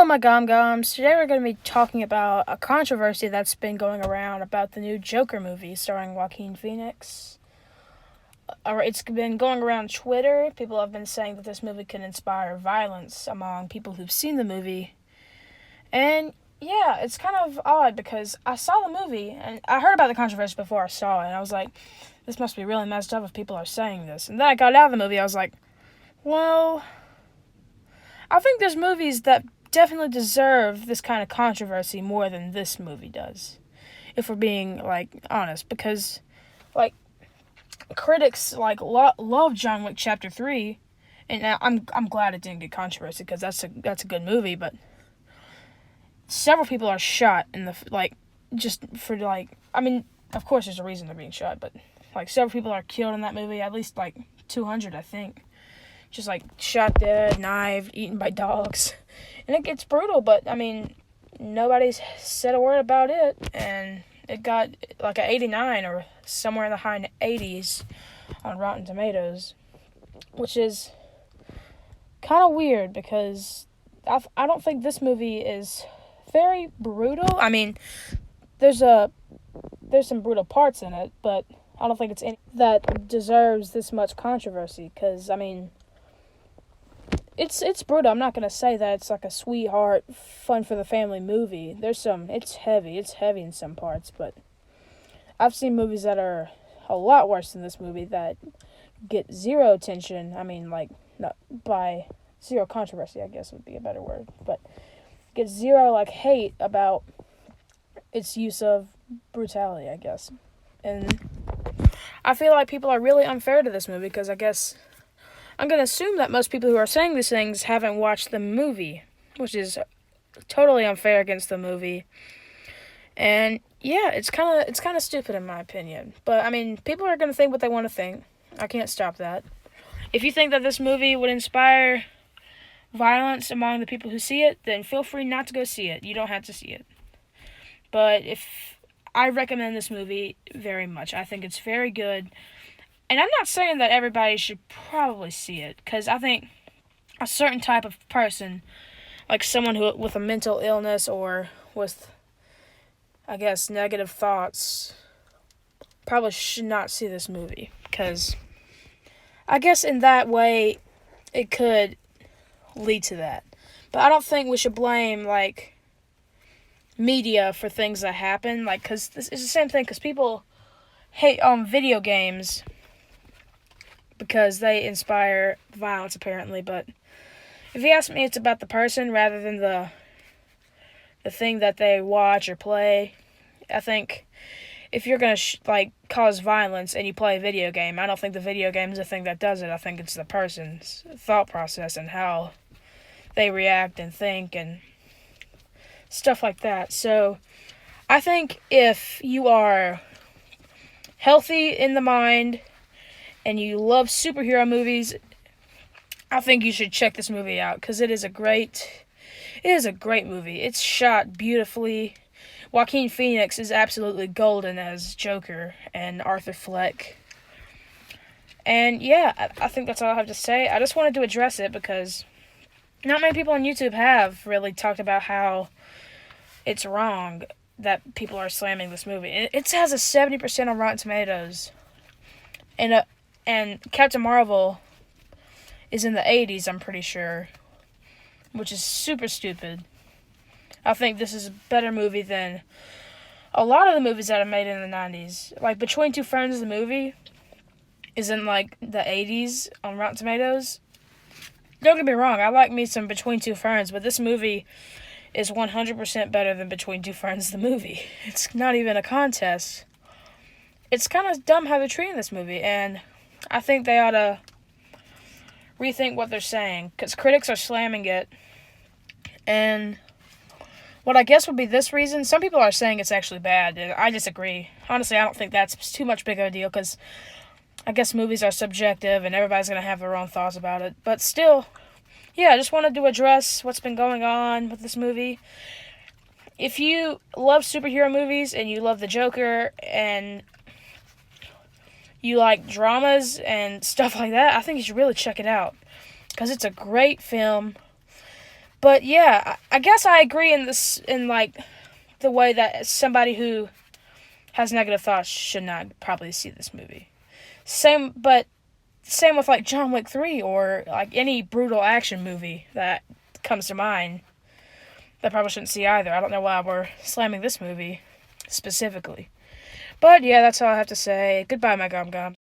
my Gom Goms. Today we're going to be talking about a controversy that's been going around about the new Joker movie starring Walkin Phoenix. It's been going around Twitter. People have been saying that this movie can inspire violence among people who've seen the movie. And yeah, it's kind of odd because I saw the movie and I heard about the controversy before I saw it. And I was like, this must be really messed up if people are saying this. And then I got out of the movie. I was like, well, I think there's movies that definitely deserve this kind of controversy more than this movie does, if we're being honest, because critics love John Wick Chapter 3, and I'm glad it didn't get controversy because that's a good movie, but several people are shot in the of course there's a reason they're being shot, but several people are killed in that movie, at least 200 I think, just shot dead, knifed, eaten by dogs. And it gets brutal, but nobody's said a word about it, and it got an 89 or somewhere in the high 80s on Rotten Tomatoes, which is kind of weird because I don't think this movie is very brutal. There's some brutal parts in it, but I don't think it's any that deserves this much controversy because It's brutal. I'm not going to say that it's a sweetheart, fun for the family movie. It's heavy in some parts, but I've seen movies that are a lot worse than this movie that get zero attention. Not by zero controversy, I guess would be a better word, but get zero, hate about its use of brutality, I guess. And I feel like people are really unfair to this movie because I guess I'm going to assume that most people who are saying these things haven't watched the movie, which is totally unfair against the movie. And yeah, it's kind of stupid in my opinion. But people are going to think what they want to think. I can't stop that. If you think that this movie would inspire violence among the people who see it, then feel free not to go see it. You don't have to see it. But I recommend this movie very much. I think it's very good. And I'm not saying that everybody should probably see it, because I think a certain type of person, someone who with a mental illness or with, I guess, negative thoughts, probably should not see this movie, because I guess in that way it could lead to that. But I don't think we should blame, media for things that happen, because it's the same thing, because people hate video games because they inspire violence, apparently. But if you ask me, it's about the person rather than the thing that they watch or play. I think if you're going to, cause violence and you play a video game, I don't think the video game is the thing that does it. I think it's the person's thought process and how they react and think and stuff like that. So I think if you are healthy in the mind and you love superhero movies, I think you should check this movie out because it is a great movie. It's shot beautifully. Walkin Phoenix is absolutely golden as Joker and Arthur Fleck. And yeah, I think that's all I have to say. I just wanted to address it because not many people on YouTube have really talked about how it's wrong that people are slamming this movie. It has a 70% on Rotten Tomatoes. And Captain Marvel is in the 80s, I'm pretty sure, which is super stupid. I think this is a better movie than a lot of the movies that are made in the 90s. Between Two Ferns, the movie, is in, the 80s on Rotten Tomatoes. Don't get me wrong, I like me some Between Two Ferns, but this movie is 100% better than Between Two Ferns, the movie. It's not even a contest. It's kind of dumb how they're treating this movie, and I think they ought to rethink what they're saying, because critics are slamming it, and what I guess would be this reason, some people are saying it's actually bad, and I disagree. Honestly, I don't think that's too much big of a deal, because I guess movies are subjective, and everybody's going to have their own thoughts about it, but still, yeah, I just wanted to address what's been going on with this movie. If you love superhero movies, and you love the Joker, and you like dramas and stuff like that, I think you should really check it out. Because it's a great film. But yeah, I guess I agree in like the way that somebody who has negative thoughts should not probably see this movie. Same with like John Wick 3 or like any brutal action movie that comes to mind. That probably shouldn't see either. I don't know why we're slamming this movie specifically. But yeah, that's all I have to say. Goodbye, my gum gums.